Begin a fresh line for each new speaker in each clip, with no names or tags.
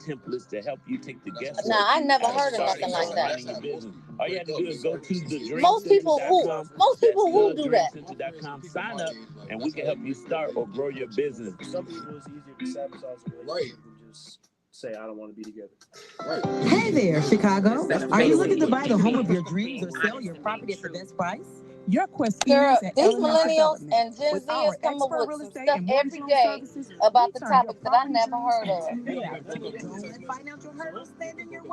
templates to help you take the guesswork.
Nah, I never
out of
heard of
starting
nothing like
or
that.
running your business. All you have to do is go to
Most people who do that.
thedreamcenter.com, sign up, and we can help you start or grow your business.
For some people, it's easier to sabotage a relationship than just say, I don't want to be together.
Right. Hey there, Chicago. Are you looking to buy the home of your dreams or sell your property at the best price? Your quest
Girl, these millennials and Gen Zers come up with some stuff every day about the topics that I never heard of.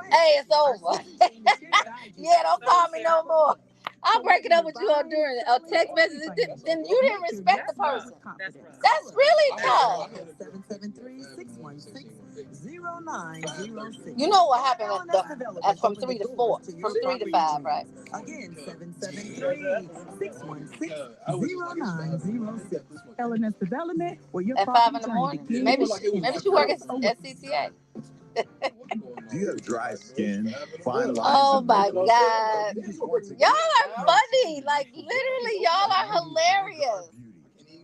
Hey, it's over. Yeah, don't call me no more. I'll break it up with you on during a text message. Then you didn't respect the person. That's really tough. You know what happened at from 3 to 4, from 3 to 5, right?
Again, 773-616-0906. LNS Development, where your
at 5 in the morning. Maybe she work at CTA.
Do you have dry skin? Fine lines?
Oh my God. Y'all are funny. Like literally, y'all are hilarious.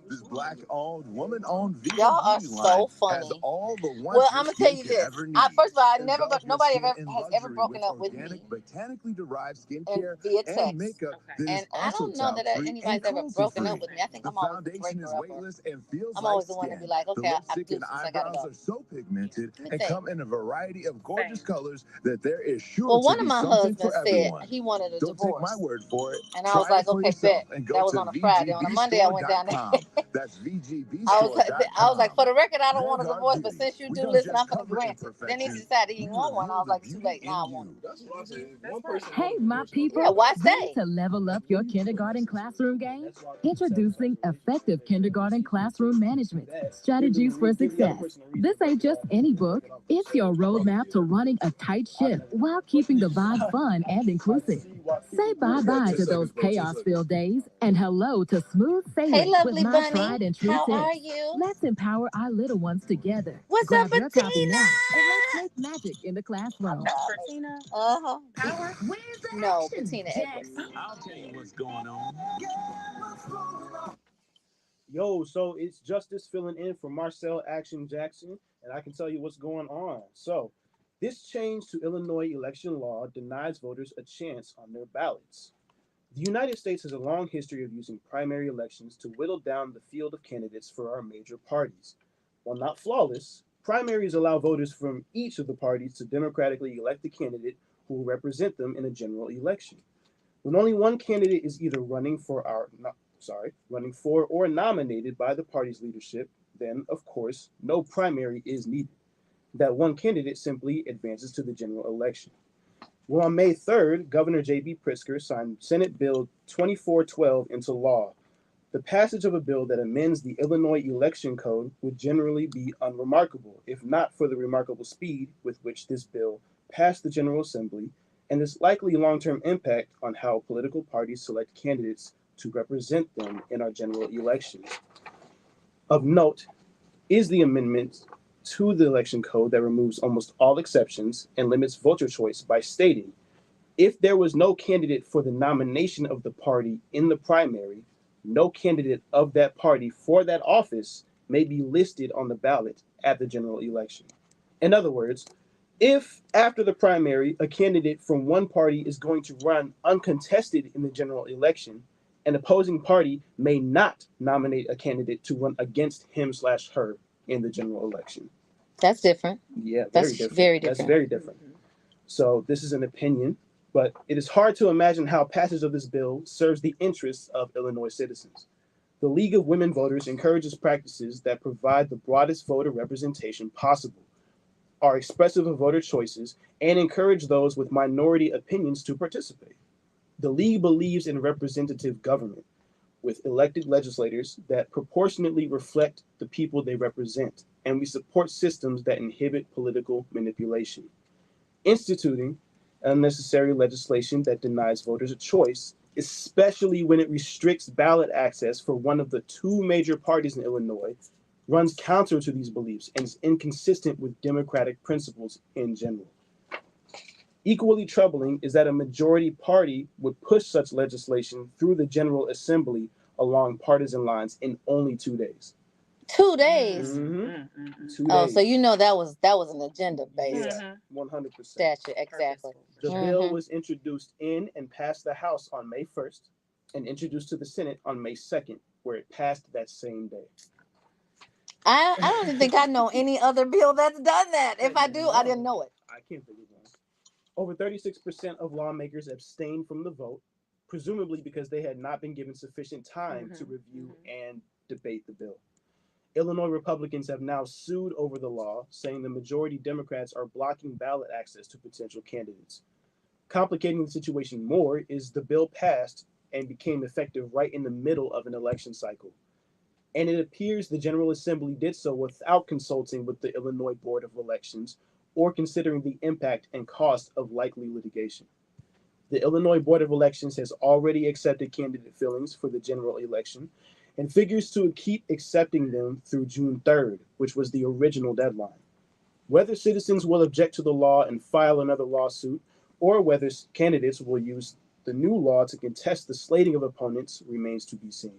This black-owned, woman-owned vegan
y'all are
beauty
so
line
funny.
has all the
Well, I'm gonna tell you this. First of all, nobody has ever broken up with me
botanically derived
and
skincare
via
and
text.
makeup that
And
is
I
also
don't know that
talc-free
anybody's
and
ever broken up
cruelty-free.
with me. I think
The
I'm always the
foundation is
breaker upper.
weightless and feels
I'm
like
always the one to
skin.
be like,
The
okay, I
lipstick
do
and
since I gotta
eyebrows
go.
are so pigmented
Let me
and
think.
come in a variety of gorgeous colors that there is sure
Well,
to
one
be
of my
something for
husbands said
everyone.
he wanted a
Don't take my
divorce.
word for it.
And I was
Try
like,
it for
okay,
yourself
bet.
and go
That was
to
on a Friday. On a Monday, I went down there.
VGBstore.com. That's
I was like, for the record, I don't want a
Vanguard
divorce, but
Beauty.
since you
We
do
don't
listen,
just
I'm gonna
cover
grant it. Then he
imperfections,
decided he
we
didn't want one. I was
reveal
like,
the
too
beauty
late. Now I
in
want it.
you.
That's what I said. One person.
Hey, my people.
Yeah, why
Ready
stay?
to level up your kindergarten classroom game? Introducing Effective Kindergarten Classroom Management, Strategies for Success. This ain't just any book. It's your roadmap to running a tight ship while keeping the vibe fun and inclusive. Say bye-bye to those chaos-filled days and hello to smooth
Hey,
sailing with
lovely
my
bunny.
tried and true
How are
tips.
you?
Let's empower our little ones together.
What's
Grab
up,
your copy
Bettina?
now and let's make magic in the classroom.
Bettina. Uh-huh.
Power? Where's the
No,
action?
Bettina Edwards.
I'll tell you what's going on.
Yo, so it's Justice filling in for Marcel Action Jackson, and I can tell you what's going on. So, this change to Illinois election law denies voters a chance on their ballots. The United States has a long history of using primary elections to whittle down the field of candidates for our major parties. While not flawless, primaries allow voters from each of the parties to democratically elect a candidate who will represent them in a general election. When only one candidate is either running for or nominated by the party's leadership, then, of course, no primary is needed. That one candidate simply advances to the general election. Well, on May 3rd, Governor J.B. Pritzker signed Senate Bill 2412 into law. The passage of a bill that amends the Illinois Election Code would generally be unremarkable, if not for the remarkable speed with which this bill passed the General Assembly and its likely long-term impact on how political parties select candidates to represent them in our general elections. Of note is the amendment to the election code that removes almost all exceptions and limits voter choice by stating, if there was no candidate for the nomination of the party in the primary, no candidate of that party for that office may be listed on the ballot at the general election. In other words, if after the primary, a candidate from one party is going to run uncontested in the general election, an opposing party may not nominate a candidate to run against him/her in the general election.
That's different.
Yeah,
That's very different.
That's very different. So this is an opinion, but it is hard to imagine how passage of this bill serves the interests of Illinois citizens. The League of Women Voters encourages practices that provide the broadest voter representation possible, are expressive of voter choices, and encourage those with minority opinions to participate. The League believes in representative government, with elected legislators that proportionately reflect the people they represent, and we support systems that inhibit political manipulation. Instituting unnecessary legislation that denies voters a choice, especially when it restricts ballot access for one of the two major parties in Illinois, runs counter to these beliefs and is inconsistent with democratic principles in general. Equally troubling is that a majority party would push such legislation through the General Assembly along partisan lines in only 2 days.
2 days.
Mm-hmm. 2 days.
Oh, so you know that was an agenda based.
Yeah, 100%.
Statute, exactly.
The bill was introduced in and passed the House on May 1st and introduced to the Senate on May 2nd, where it passed that same day.
I don't even think I know any other bill that's done that. If I do, I didn't know it.
I can't think of one. Over 36% of lawmakers abstained from the vote, presumably because they had not been given sufficient time to review and debate the bill. Illinois Republicans have now sued over the law, saying the majority Democrats are blocking ballot access to potential candidates. Complicating the situation more is the bill passed and became effective right in the middle of an election cycle. And it appears the General Assembly did so without consulting with the Illinois Board of Elections or considering the impact and cost of likely litigation. The Illinois Board of Elections has already accepted candidate fillings for the general election and figures to keep accepting them through June 3rd, which was the original deadline. Whether citizens will object to the law and file another lawsuit, or whether candidates will use the new law to contest the slating of opponents remains to be seen.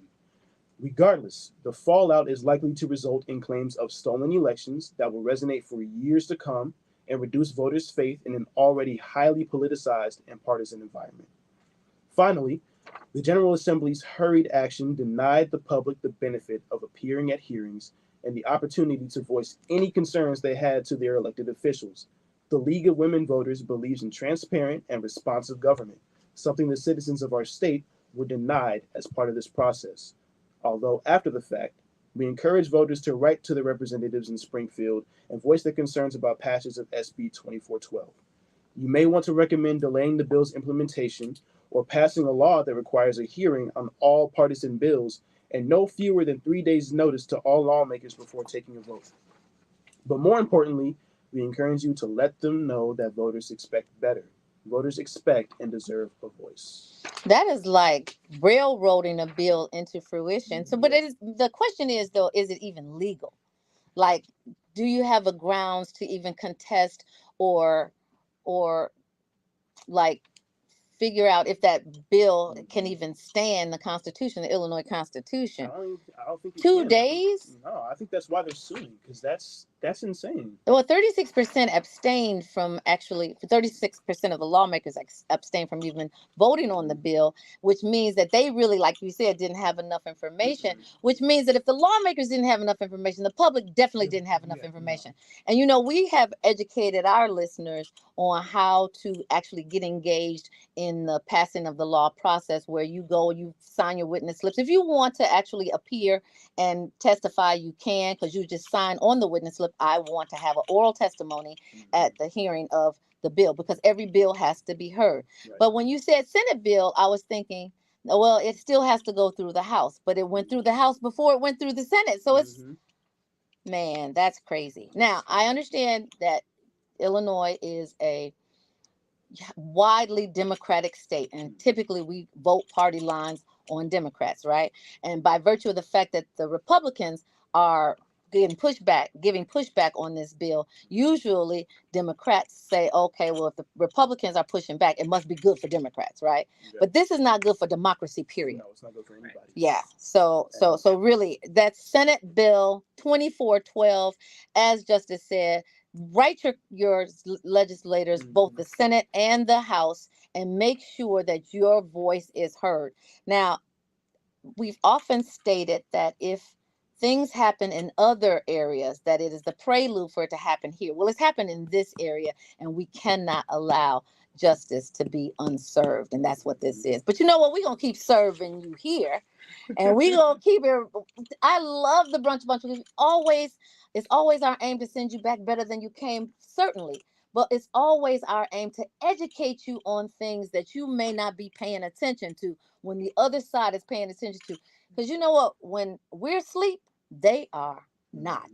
Regardless, the fallout is likely to result in claims of stolen elections that will resonate for years to come and reduce voters' faith in an already highly politicized and partisan environment. Finally, the General Assembly's hurried action denied the public the benefit of appearing at hearings and the opportunity to voice any concerns they had to their elected officials. The League of Women Voters believes in transparent and responsive government, something the citizens of our state were denied as part of this process. Although after the fact, we encourage voters to write to their representatives in Springfield and voice their concerns about passage of SB 2412. You may want to recommend delaying the bill's implementation or passing a law that requires a hearing on all partisan bills and no fewer than 3 days' notice to all lawmakers before taking a vote. But more importantly, we encourage you to let them know that voters expect better. Voters expect and deserve a voice.
That is like railroading a bill into fruition. So, but the question is, though, is it even legal? Like, do you have a grounds to even contest or like figure out if that bill can even stand the Constitution, the Illinois Constitution?
I don't think
2 days?
No, I think that's why they're suing, because that's insane.
Well, 36% abstained from 36% of the lawmakers abstained from even voting on the bill, which means that they really, like you said, didn't have enough information, which means that if the lawmakers didn't have enough information, the public definitely didn't have enough information. And, we have educated our listeners on how to actually get engaged in the passing of the law process, where you go, you sign your witness slips. If you want to actually appear and testify, you can, because you just sign on the witness slip, I want to have an oral testimony at the hearing of the bill, because every bill has to be heard. Right. But when you said Senate bill, I was thinking, well, it still has to go through the House, but it went through the House before it went through the Senate. So it's, man, that's crazy. Now, I understand that Illinois is a widely Democratic state, and typically we vote party lines on Democrats, right? And by virtue of the fact that the Republicans are giving pushback on this bill, usually Democrats say, okay, well, if the Republicans are pushing back, it must be good for Democrats, right? Yeah. But this is not good for democracy, period.
No, it's not good for anybody.
Yeah. So really, that's Senate Bill 2412, as Justice said. Write your legislators, both the Senate and the House, and make sure that your voice is heard. Now, we've often stated that if things happen in other areas, that it is the prelude for it to happen here. Well, it's happened in this area, and we cannot allow justice to be unserved, and that's what this is. But you know what? We're going to keep serving you here, and we're going to keep it. I love the brunch bunch. It's always our aim to send you back better than you came, certainly. But it's always our aim to educate you on things that you may not be paying attention to when the other side is paying attention to. Because you know what? When we're asleep, they are not.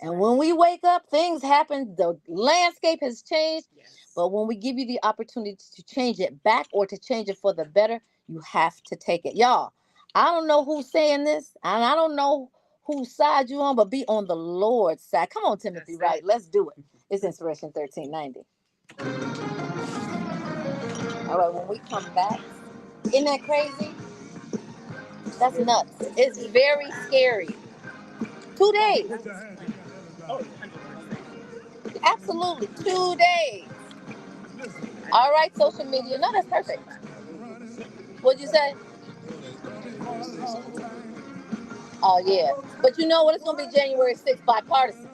And when we wake up, things happen. The landscape has changed. Yes. But when we give you the opportunity to change it back or to change it for the better, you have to take it. Y'all, I don't know who's saying this, and I don't know whose side you on, but be on the Lord's side. Come on, Timothy, right? Let's do it. It's Inspiration 1390. All right, when we come back, isn't that crazy? That's nuts. It's very scary. 2 days.
Oh,
Absolutely, 2 days. All right, social media. No, that's perfect. What'd you say? Oh, yeah. But you know what? It's going to be January 6th, bipartisan.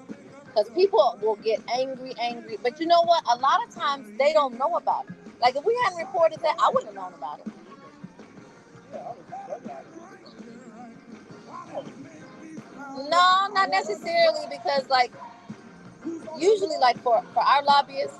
Because people will get angry. But you know what? A lot of times they don't know about it. Like if we hadn't reported that, I wouldn't have known about it. No, not necessarily because like usually like for our lobbyists,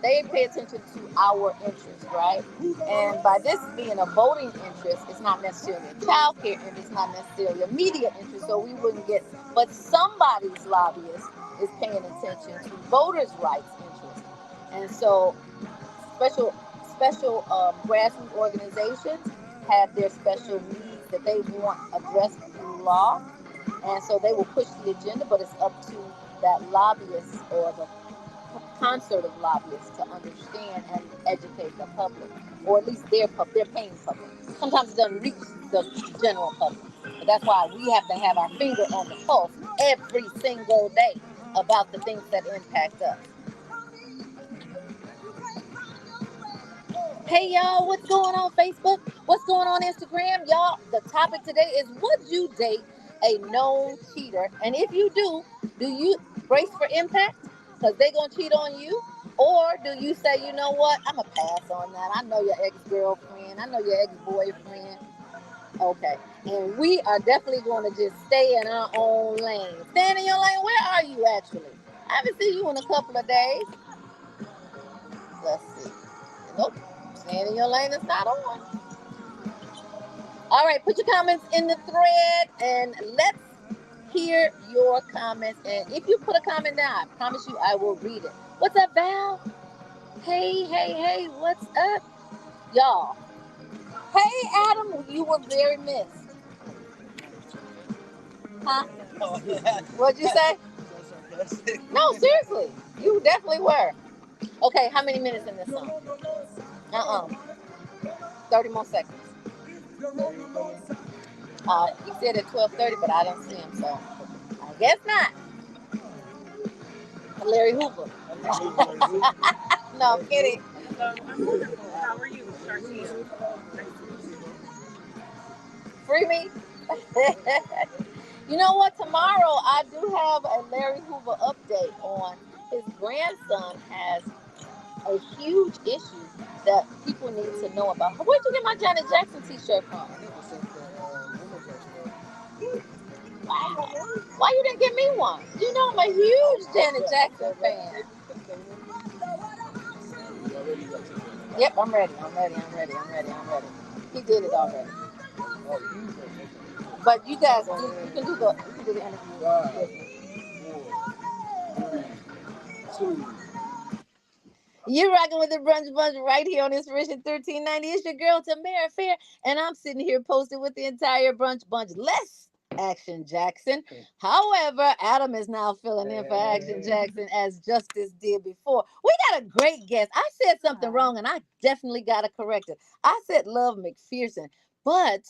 they pay attention to our interests, right? And by this being a voting interest, it's not necessarily a child care interest, it's not necessarily a media interest, so we wouldn't get, but somebody's lobbyist is paying attention to voters' rights interest. And so special grassroots organizations have their special needs that they want addressed through law, and so they will push the agenda, but it's up to that lobbyist or the concert of lobbyists to understand and educate the public, or at least their paying public. Sometimes it doesn't reach the general public, but that's why we have to have our finger on the pulse every single day about the things that impact us. Hey y'all, what's going on Facebook? What's going on Instagram? Y'all, the topic today is would you date a known cheater? And if you do you brace for impact? Because they gonna cheat on you? Or do you say, you know what, I'm gonna pass on that. I know your ex-girlfriend, I know your ex-boyfriend. Okay. And we are definitely gonna just stay in our own lane. Stay in your lane. Where are you actually? I haven't seen you in a couple of days. Let's see. Nope. Staying in your lane is not on. All right, put your comments in the thread and let's hear your comments. And if you put a comment down, I promise you I will read it. What's up, Val? Hey, what's up, y'all? Hey, Adam, you were very missed. Huh? What'd you say? No, seriously, you definitely were. Okay, how many minutes in this song? 30 more seconds. He said at 12:30, but I don't see him, so I guess not. Larry Hoover. No, I'm kidding.
Hello, I'm wonderful. How are you, Shartia?
Free me. You know what? Tomorrow I do have a Larry Hoover update on his grandson has a huge issue that people need to know about. Where'd you get my Janet Jackson t-shirt from? Wow. Why you didn't get me one? You know I'm a huge Janet Jackson fan. Yep, I'm ready. He did it already. But you guys, you can do the interview. 5, 4, 3, 2. You're rocking with the brunch bunch right here on Inspiration 1390. It's your girl Tamara Fair, and I'm sitting here posted with the entire brunch bunch. Let's Action Jackson. However, Adam is now filling in for Action Jackson as Justice did before. We got a great guest. I said something wrong, and I definitely got to correct it. I said Love McPherson, but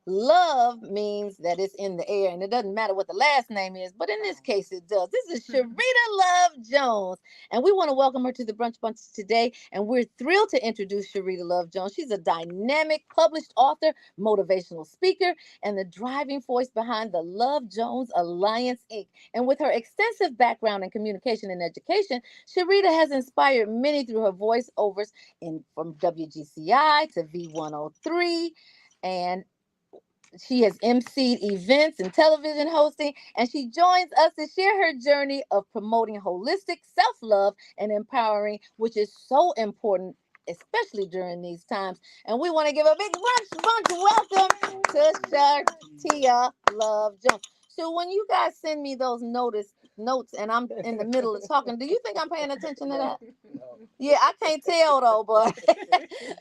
love means that it's in the air, and it doesn't matter what the last name is, but in this case, it does. This is Sharita Love Jones, and we want to welcome her to the Brunch Bunch today, and we're thrilled to introduce Sharita Love Jones. She's a dynamic, published author, motivational speaker, and the driving force behind the Love Jones Alliance, Inc. And with her extensive background in communication and education, Sharita has inspired many through her voiceovers from WGCI to V103, and she has emceed events and television hosting, and she joins us to share her journey of promoting holistic self-love and empowering, which is so important, especially during these times. And we want to give a big bunch welcome to Shartia Love Jones. So when you guys send me those notes and I'm in the middle of talking, do you think I'm paying attention to that? Yeah, I can't tell though, but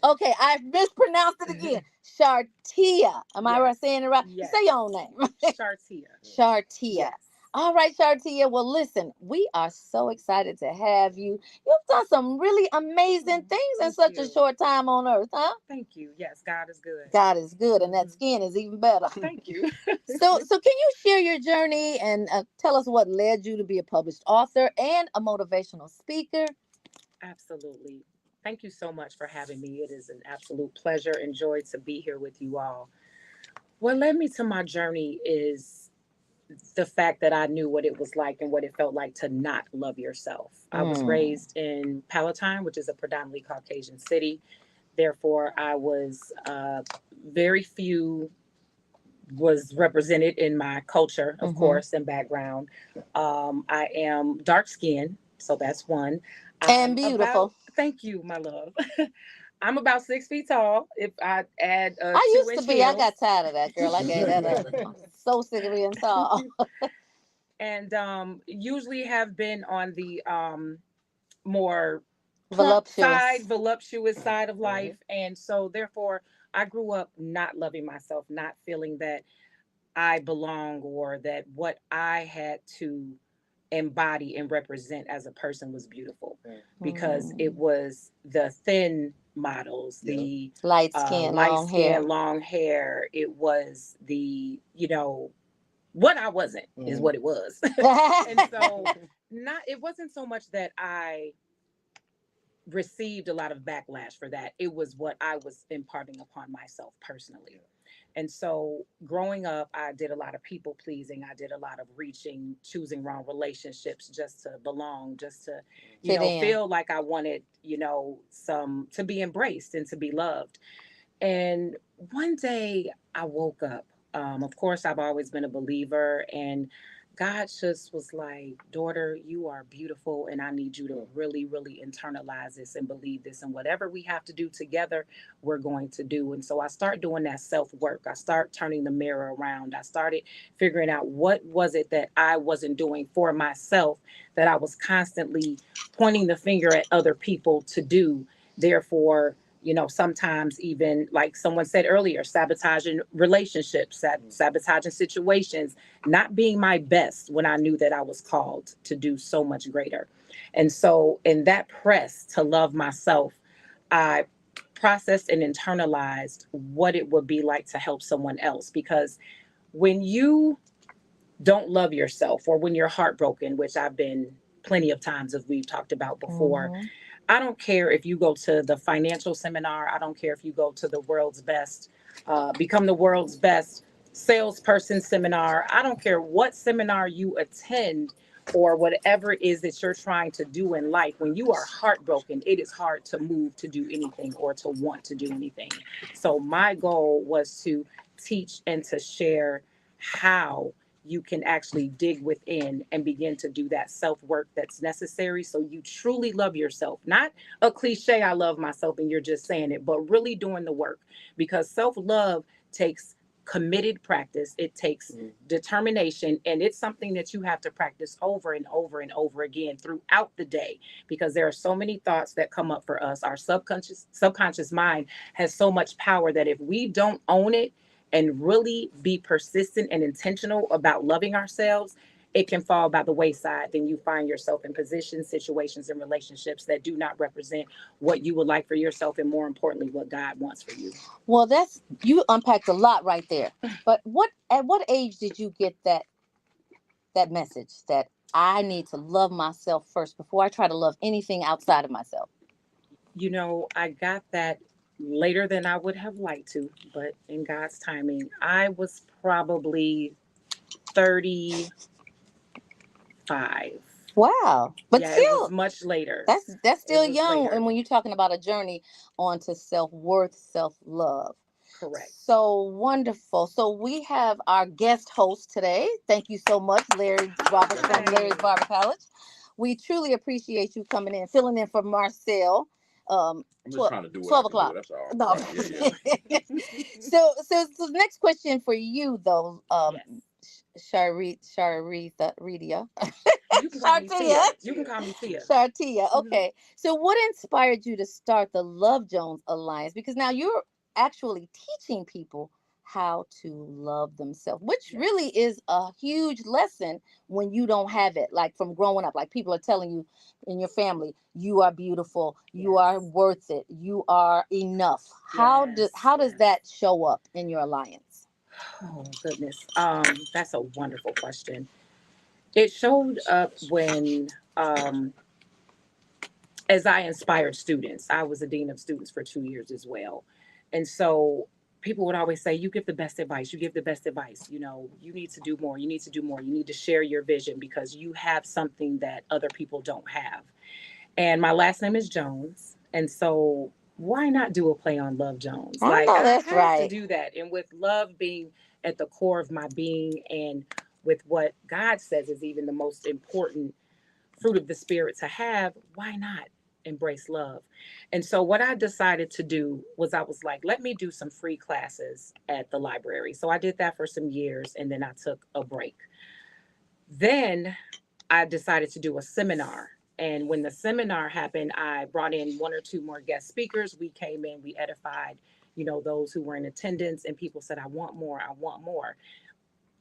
okay, I mispronounced it again. Shartia. Am I saying it right?
Yes.
Say your own name.
Shartia.
Shartia.
Yes.
All right, Shartia. Well, listen, we are so excited to have you. You've done some really amazing things in
Thank
such a
you.
short time on earth, huh?
Thank you. Yes, God is good.
God is good, and that
Mhm.
skin is even better.
Thank you.
So can you share your journey and tell us what led you to be a published author and a motivational speaker?
Absolutely. Thank you so much for having me. It is an absolute pleasure and joy to be here with you all. What led me to my journey is the fact that I knew what it was like and what it felt like to not love yourself. I was
Mm.
raised in Palatine, which is a predominantly Caucasian city. Therefore, I was very few was represented in my culture, of
Hmm.
course, and background. I am dark skinned, so that's one.
And
I'm about,
beautiful.
thank you, my love. I'm about 6 feet tall. If I add
I
two
used to
inch
be. I
heels,
got tired of that, girl. I gave that up. I'm so sick of being tall.
and usually have been on the more plump side,
Voluptuous.
voluptuous side of life, and so therefore I grew up not loving myself, not feeling that I belong or that what I had to embody and represent as a person was beautiful because it
Mm.
was the thin models, the
Light skin,
light
long
skin,
hair.
long hair. It was the, what I wasn't is what it was. And so not it wasn't so much that I received a lot of backlash for that. It was what I was imparting upon myself personally. And so growing up, I did a lot of people pleasing. I did a lot of reaching, choosing wrong relationships just to belong, just to,
Fit in.
feel like I wanted, some to be embraced and to be loved. And one day I woke up. Of course, I've always been a believer, and God just was like, daughter, you are beautiful, and I need you to really, really internalize this and believe this. And whatever we have to do together, we're going to do. And so I start doing that self work. I start turning the mirror around. I started figuring out what was it that I wasn't doing for myself that I was constantly pointing the finger at other people to do. Therefore, sometimes even like someone said earlier, sabotaging relationships, sabotaging situations, not being my best when I knew that I was called to do so much greater. And so, in that press to love myself, I processed and internalized what it would be like to help someone else. Because when you don't love yourself, or when you're heartbroken, which I've been plenty of times, as we've talked about before,
Hmm.
I don't care if you go to the financial seminar. I don't care if you go to the world's best, become the world's best salesperson seminar. I don't care what seminar you attend or whatever it is that you're trying to do in life. When you are heartbroken, it is hard to move to do anything or to want to do anything. So my goal was to teach and to share how you can actually dig within and begin to do that self work that's necessary so you truly love yourself. Not a cliche, I love myself, and you're just saying it, but really doing the work, because self love takes committed practice, it takes determination, and it's something that you have to practice over and over and over again throughout the day, because there are so many thoughts that come up for us. Our subconscious mind has so much power that if we don't own it and really be persistent and intentional about loving ourselves, it can fall by the wayside. Then you find yourself in positions, situations, and relationships that do not represent what you would like for yourself, and more importantly, what God wants for you.
Well, that's you unpacked a lot right there. But at what age did you get that message that I need to love myself first before I try to love anything outside of myself?
I got that later than I would have liked to, but in God's timing, I was probably 35.
Wow. But
Yeah, it was
still,
much later.
that's
It
still
was
young.
later.
And when you're talking about a journey onto self-worth, self-love.
Correct.
So wonderful. So we have our guest host today. Thank you so much, Larry Roberts from Larry's
Hi.
Barber College. We truly appreciate you coming in, filling in for Marcel.
I'm just
12,
trying to do what I
12
can do.
o'clock.
That's all.
No.
Yeah, yeah.
So the next question for you, though,
Yes.
Sharita,
You can call me
Shartia.
Tia. You can call me Tia.
Shartia.
Mhm.
Okay. So what inspired you to start the Love Jones Alliance? Because now you're actually teaching people how to love themselves, which really is a huge lesson when you don't have it, like from growing up. Like people are telling you in your family, you are beautiful, you are worth it, you are enough. How does that show up in your alliance?
Oh goodness, that's a wonderful question. It showed up when, as I inspired students. I was a dean of students for 2 years as well, and so people would always say, "You give the best advice. You give the best advice. You know, you need to do more. You need to do more. You need to share your vision because you have something that other people don't have." And my last name is Jones, and so why not do a play on Love Jones?
I
Like
know
I
that's
have to
right.
do that, and with love being at the core of my being, and with what God says is even the most important fruit of the spirit to have, why not embrace love? And so what I decided to do was I was like, let me do some free classes at the library. So I did that for some years and then I took a break. Then I decided to do a seminar. And when the seminar happened, I brought in one or two more guest speakers. We came in, we edified, those who were in attendance, and people said, I want more, I want more.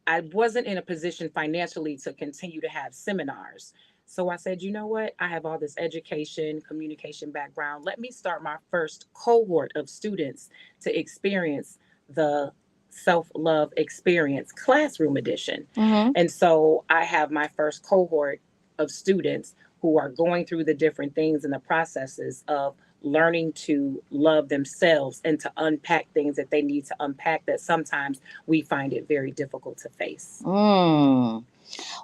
I wasn't in a position financially to continue to have seminars. So I said, you know what? I have all this education, communication background. Let me start my first cohort of students to experience the self-love experience classroom edition.
Mm-hmm.
And so I have my first cohort of students who are going through the different things and the processes of learning to love themselves and to unpack things that they need to unpack that sometimes we find it very difficult to face.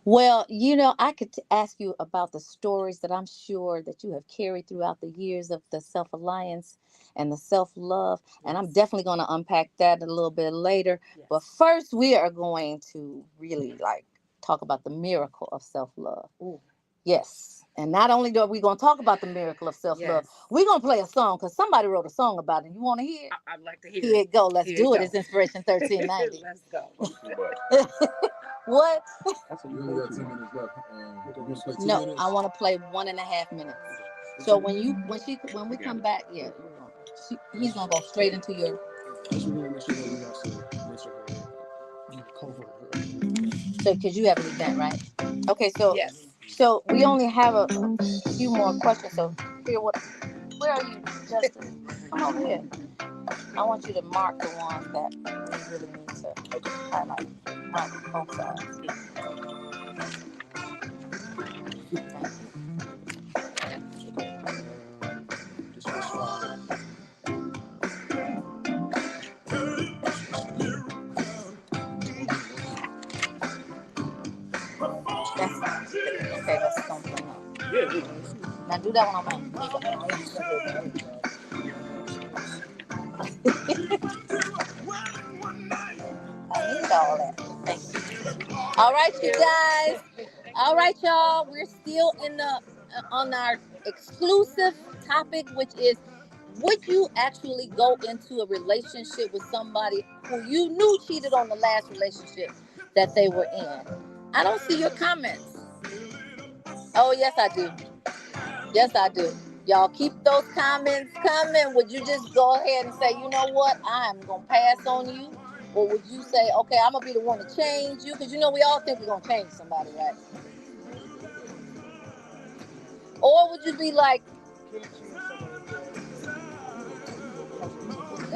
Well, I could ask you about the stories that I'm sure that you have carried throughout the years of the self-alliance and the self-love. And I'm definitely going to unpack that a little bit later.
Yes.
But first, we are going to really talk about the miracle of self-love.
Ooh.
Yes. And not only are we going to talk about the miracle of self-love, we're going to play a song because somebody wrote a song about it. You want to hear it?
I'd like to hear
Here it go. Let's
Here
do
it
it.
go.
It's Inspiration 1390.
Let's go.
What?
We only got 10 minutes left.
No, I want to play 1.5 minutes. So when we come back, he's gonna go straight into your. So because you have an event, right? Okay, so
Yes.
So we only have a few more questions. So where are you, Justin? Come over here. I want you to mark the ones that we really need to highlight. Mark both sides. Okay, that's something else.
Yeah.
Now do that one on mine. I need all that. Thank you. All right, you guys. All right, y'all. We're still on our exclusive topic, which is, would you actually go into a relationship with somebody who you knew cheated on the last relationship that they were in? I don't see your comments. Oh, yes, I do. Yes, I do. Y'all keep those comments coming. Would you just go ahead and say, you know what, I'm going to pass on you? Or would you say, okay, I'm going to be the one to change you? Because, we all think we're going to change somebody, right? Or would you be like, no,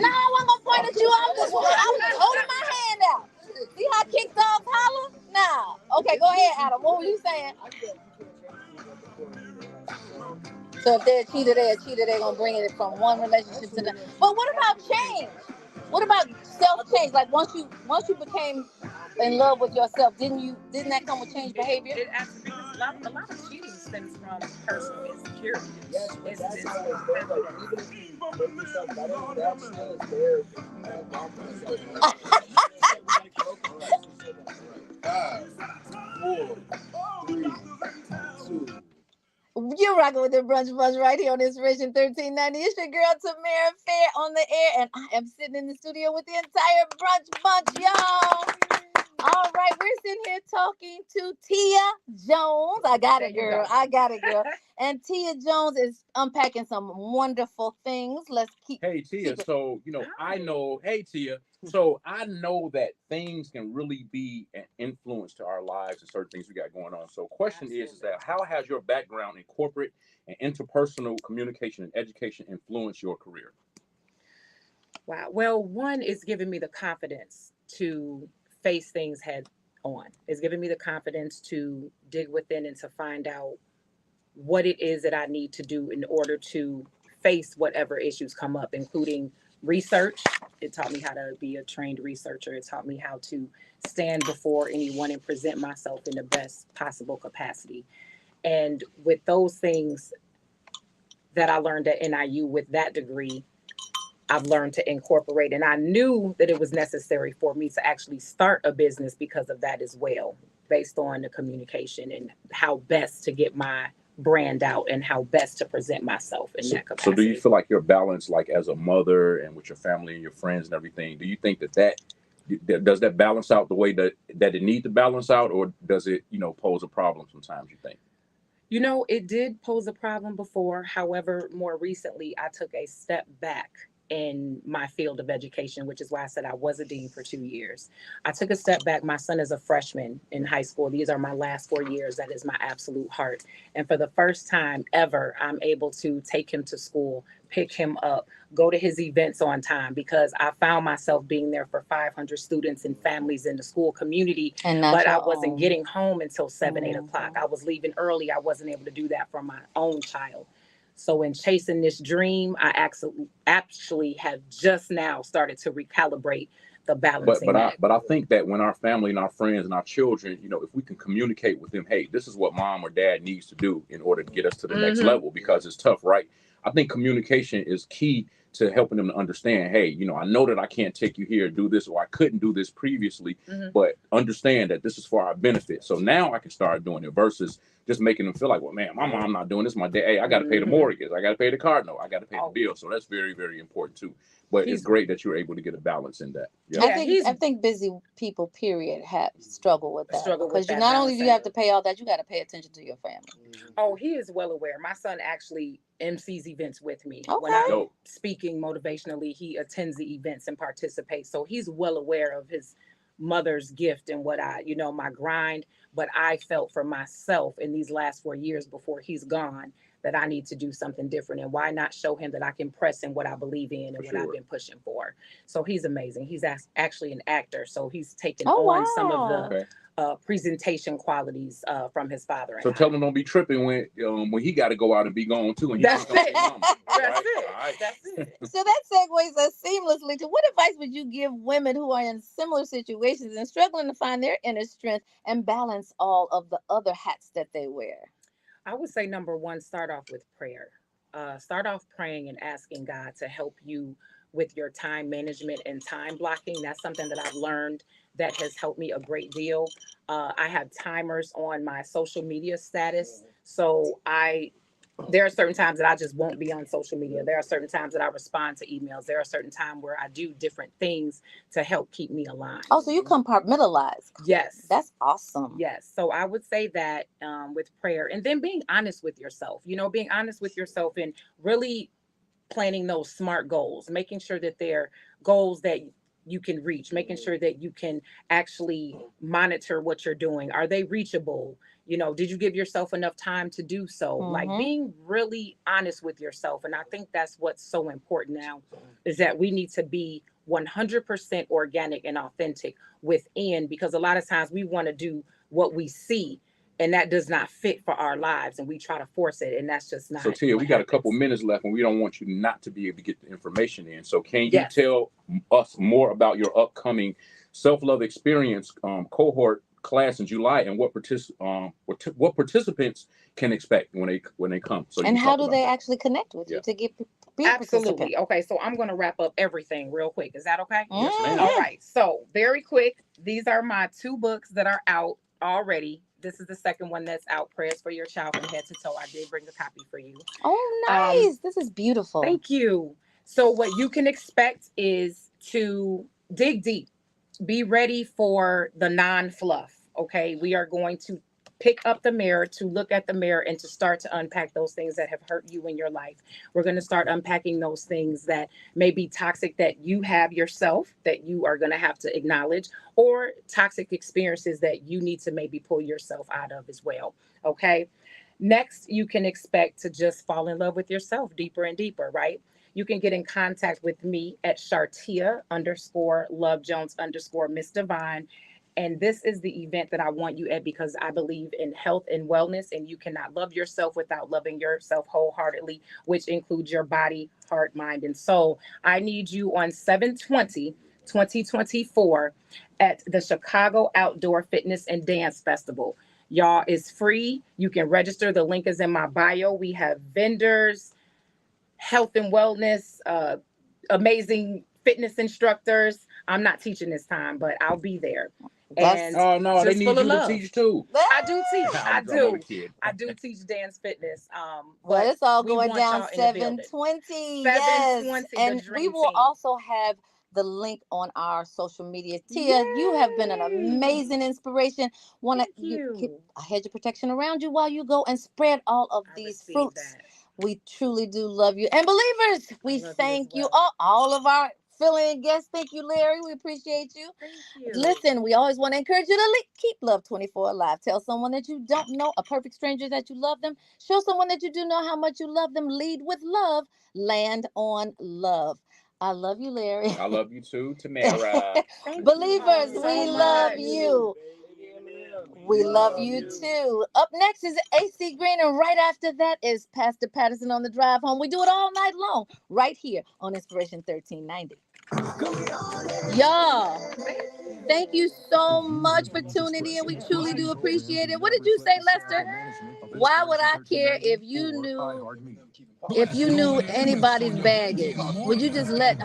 I'm going to point at you. I was just holding my hand out. See how I kicked off, holla? Nah. Okay, go ahead, Adam. What were you saying? So if they're a cheater, they're going to bring it from one relationship to the. But what about change? What about self-change? Like once you became in love with yourself, didn't that come with change behavior?
It actually, because a lot of cheating stems from personal insecurity.
Yes, but that's always there. Like, even if you make yourself better, that still is there. 5, 4, 3, 2.
You're rocking with the brunch bunch right here on Inspiration 1390. It's your girl Tamara Fair on the air, and I am sitting in the studio with the entire brunch bunch, y'all. All right, we're sitting here talking to Tia Jones. I got it, girl. I got it, girl. And Tia Jones is unpacking some wonderful things. Let's keep.
Hey Tia, so I know. Hey Tia, so I know that things can really be an influence to our lives and certain things we got going on. So, question is that how has your background in corporate and interpersonal communication and education influenced your career?
Wow. Well, one is giving me the confidence to face things head on. It's giving me the confidence to dig within and to find out what it is that I need to do in order to face whatever issues come up, including research. It taught me how to be a trained researcher. It taught me how to stand before anyone and present myself in the best possible capacity. And with those things that I learned at NIU with that degree, I've learned to incorporate. And I knew that it was necessary for me to actually start a business because of that as well, based on the communication and how best to get my brand out and how best to present myself in that capacity.
So do you feel like you're balanced, like as a mother and with your family and your friends and everything? Do you think that does that balance out the way that it needs to balance out, or does it, pose a problem sometimes, you think?
It did pose a problem before. However, more recently, I took a step back in my field of education, which is why I said I was a dean for 2 years. I took a step back. My son is a freshman in high school. These are my last 4 years. That is my absolute heart. And for the first time ever, I'm able to take him to school, pick him up, go to his events on time, because I found myself being there for 500 students and families in the school community, but I wasn't getting home until 7, 8 o'clock. I was leaving early. I wasn't able to do that for my own child. So in chasing this dream, I actually have just now started to recalibrate the balancing act.
But I think that when our family and our friends and our children, if we can communicate with them, hey, this is what mom or dad needs to do in order to get us to the next level, because it's tough, right? I think communication is key to helping them to understand, hey, I know that I can't take you here and do this, or I couldn't do this previously, but understand that this is for our benefit. So now I can start doing it versus just making them feel like, well, man, my mom not doing this. My dad, hey, I got to pay the mortgage. I got to pay the car note. I got to pay the bill. So that's very, very important too. But it's great that you're able to get a balance in that.
Yeah. I think busy people, period, have struggle with that. Because not only do you have to pay all that, you got to pay attention to your family.
Oh, he is well aware. My son actually MCs events with me. Okay. When I'm speaking motivationally, he attends the events and participates. So he's well aware of his mother's gift and what my grind. But I felt for myself in these last 4 years before he's gone that I need to do something different. And why not show him that I can press in what I believe in and what I've been pushing for. So he's amazing. He's actually an actor. So he's taken on some of the presentation qualities from his father.
So tell him don't be tripping when he got to go out and be gone too. And
That's it.
That's
it. Right. That's it.
So that segues us seamlessly to what advice would you give women who are in similar situations and struggling to find their inner strength and balance all of the other hats that they wear?
I would say number one, start off with prayer. Start off praying and asking God to help you with your time management and time blocking. That's something that I've learned that has helped me a great deal. I have timers on my social media status. So there are certain times that I just won't be on social media. There are certain times that I respond to emails. There are certain times where I do different things to help keep me aligned.
Oh, so you compartmentalize.
Yes.
That's awesome.
Yes. So I would say that with prayer, and then being honest with yourself, being honest with yourself and really planning those SMART goals, making sure that they're goals that you can reach, making sure that you can actually monitor what you're doing. Are they reachable? Did you give yourself enough time to do so? Like being really honest with yourself. And I think that's what's so important now is that we need to be 100% organic and authentic within, because a lot of times we want to do what we see and that does not fit for our lives and we try to force it, and that's just not.
So Tia, we got a couple minutes left and we don't want you not to be able to get the information in. So can you tell us more about your upcoming self-love experience cohort class in July and what participants can expect when they come? So
and how do they actually connect with you to get
absolutely okay? So I'm going to wrap up everything real quick. Is that okay?
Yes, ma'am.
All right. So very quick, these are my 2 books that are out already. This is the second one that's out, Prayers for Your Child from Head to Toe. I did bring a copy for you.
Oh, nice. This is beautiful.
Thank you. So what you can expect is to dig deep be ready for the non-fluff. Okay, we are going to pick up the mirror, to look at the mirror, and to start to unpack those things that have hurt you in your life. We're going to start unpacking those things that may be toxic that you have yourself, that you are going to have to acknowledge, or toxic experiences that you need to maybe pull yourself out of as well. Okay. Next, you can expect to just fall in love with yourself deeper and deeper, right? You can get in contact with me at Shartia_Love Jones_ Miss Divine. And this is the event that I want you at, because I believe in health and wellness, and you cannot love yourself without loving yourself wholeheartedly, which includes your body, heart, mind, and soul. I need you on 7/20/2024 at the Chicago Outdoor Fitness and Dance Festival. Y'all, it's free. You can register. The link is in my bio. We have vendors, health and wellness, amazing fitness instructors. I'm not teaching this time, but I'll be there. And
oh no, they
just
need
full
you
of
to
love.
teach too.
I do teach. I
I'm only
do.
kidding.
I do teach dance fitness.
Well, it's all
we
going
want
down
y'all in the building.
720. Yes.
720, the
And we
dream
will
team.
also have the link on our social media. Tia, you have been an
Yay.
amazing inspiration.
Thank
Keep
you.
a hedge of protection around you while you go and spread all of
I
these
received
fruits.
that.
We truly do love you. And believers, we
love you as
thank you.
well.
All of our fill-in guests. Thank you, Larry. We appreciate you.
Thank you.
Listen, we always want to encourage you to keep Love 24 alive. Tell someone that you don't know, a perfect stranger, that you love them. Show someone that you do know how much you love them. Lead with love. Land on love. I love you, Larry.
I love you too, Tamara.
Thank
Believers,
you all
we
so
love
much.
you. We love you too. Up next is AC Green, and right after that is Pastor Patterson on the drive home. We do it all night long, right here on Inspiration 1390. Y'all, thank you so much for tuning in. We truly do appreciate it. What did you say, Lester? Why would I care if you knew anybody's baggage? Would you just let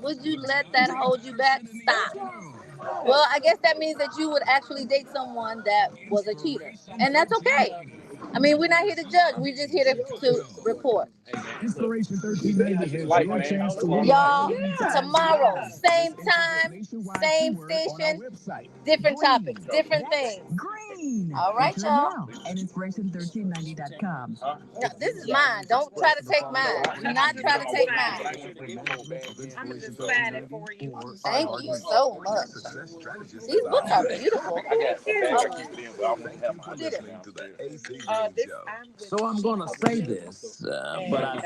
would you let that hold you back? Stop. Well, I guess that means that you would actually date someone that was a cheater. And that's okay. I mean, we're not here to judge. We're just here to report.
Inspiration 1390 has
Life,
your
man.
chance to win.
Y'all,
Yeah.
tomorrow, same time, same station, different topics, different things.
Green.
All right,
Enter
y'all.
now at inspiration1390.com.
No, this is mine. Don't try to take mine. Do not try to take mine.
I'm gonna just sign it for you.
Thank you so much. These books are beautiful.
I got a bag I keep it in, but I don't have my
Did it?
downstairs.
This I'm with
So I'm going to say this, but I think